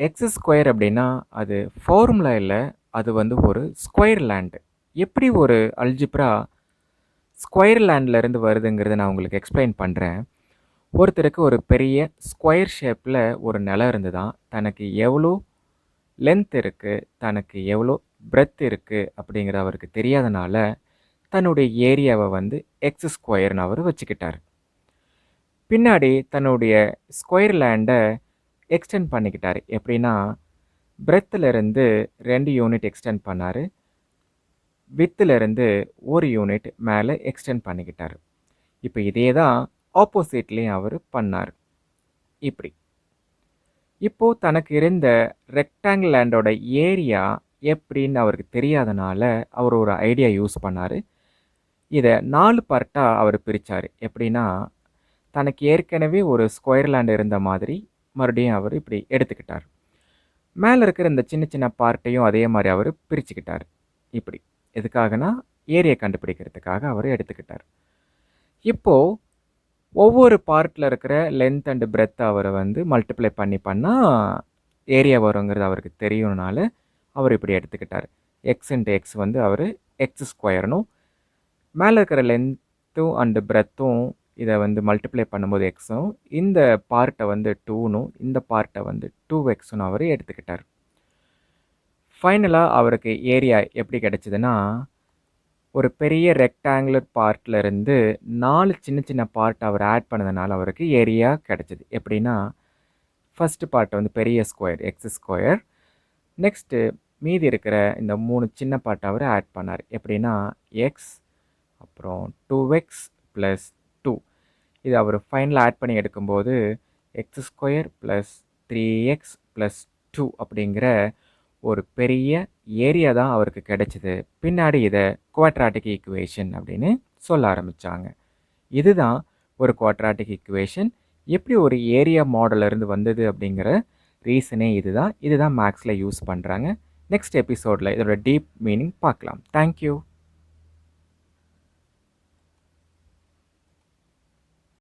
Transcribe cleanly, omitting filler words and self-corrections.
X square அப்படின்னா அது formula இல்ல. அது வந்து ஒரு ஸ்கொயர் லேண்ட். எப்படி ஒரு அல்ஜிப்ரா ஸ்கொயர் லேண்ட்லேருந்து வருதுங்கிறத நான் உங்களுக்கு எக்ஸ்பிளைன் பண்ணுறேன். ஒருத்தருக்கு ஒரு பெரிய ஸ்கொயர் ஷேப்பில் ஒரு நிலம் இருந்துதான். தனக்கு எவ்வளோ லென்த் இருக்குது, தனக்கு எவ்வளோ பிரெத் இருக்குது அப்படிங்கிறது அவருக்கு தெரியாதனால தன்னுடைய ஏரியாவை வந்து எக்ஸ் ஸ்கொயர்னு அவர் வச்சுக்கிட்டார். பின்னாடி தன்னுடைய ஸ்கொயர் லேண்டை எக்ஸ்டெண்ட் பண்ணிக்கிட்டார். எப்படின்னா பிரெத்திலிருந்து 2 யூனிட் எக்ஸ்டெண்ட் பண்ணார், வித்திலிருந்து 1 யூனிட் மேலே எக்ஸ்டெண்ட் பண்ணிக்கிட்டார். இப்போ இதே தான் ஆப்போசிட்லேயும் அவர் பண்ணார். இப்படி இப்போது தனக்கு இருந்த ரெக்டாங்கிள் லேண்டோட ஏரியா எப்படின்னு அவருக்கு தெரியாதனால அவர் ஒரு ஐடியா யூஸ் பண்ணார். இதை 4 பார்ட்டாக அவர் பிரித்தார். எப்படின்னா தனக்கு ஏற்கனவே ஒரு ஸ்கொயர் லேண்ட் இருந்த மாதிரி மறுபடியும் அவர் இப்படி எடுத்துக்கிட்டார். மேலே இருக்கிற இந்த சின்ன சின்ன பார்ட்டையும் அதே மாதிரி அவர் பிரிச்சுக்கிட்டார். இப்படி எதுக்காகனா ஏரியா கண்டுபிடிக்கிறதுக்காக அவர் எடுத்துக்கிட்டார். இப்போது ஒவ்வொரு பார்ட்டில் இருக்கிற லென்த் அண்டு பிரெத் அவரை வந்து மல்டிப்ளை பண்ணால் ஏரியா வருங்கிறது அவருக்கு தெரியணுனால அவர் இப்படி எடுத்துக்கிட்டார். எக்ஸ் இன்ட்டு எக்ஸ் வந்து அவர் எக்ஸ் ஸ்கொயர்னும், மேலே இருக்கிற லென்த்தும் அண்டு பிரெத்தும் இதை வந்து மல்டிப்ளை பண்ணும்போது எக்ஸும், இந்த பார்ட்டை வந்து 2னும், இந்த பார்ட்டை வந்து 2x அவர் எடுத்துக்கிட்டார். ஃபைனலாக அவருக்கு ஏரியா எப்படி கிடச்சிதுன்னா, ஒரு பெரிய ரெக்டாங்குலர் பார்ட்டில் இருந்து 4 சின்ன சின்ன பார்ட் அவர் ஆட் பண்ணதுனால அவருக்கு ஏரியா கிடச்சிது. எப்படின்னா ஃபஸ்ட்டு பார்ட் வந்து பெரிய ஸ்கொயர் எக்ஸ் ஸ்கொயர், நெக்ஸ்ட்டு மீதி இருக்கிற இந்த 3 சின்ன பார்ட் அவர் ஆட் பண்ணார். எப்படின்னா எக்ஸ், அப்புறம் 2x + 2. இது அவர் ஃபைனலாக ஆட் பண்ணி எடுக்கும்போது எக்ஸ் ஸ்கொயர் ப்ளஸ் 3x + 2 அப்படிங்கிற ஒரு பெரிய ஏரியா தான் அவருக்கு கிடைச்சிது. பின்னாடி இதை குவாட்ராட்டிக் ஈக்குவேஷன் அப்படின்னு சொல்ல ஆரம்பித்தாங்க. இதுதான் ஒரு குவாட்ராட்டிக் ஈக்குவேஷன். எப்படி ஒரு ஏரியா மாடலிருந்து வந்தது அப்படிங்கிற ரீசனே இதுதான் மேக்ஸில் யூஸ் பண்ணுறாங்க. நெக்ஸ்ட் எபிசோடில் இதோட டீப் மீனிங் பார்க்கலாம். தேங்க்யூ.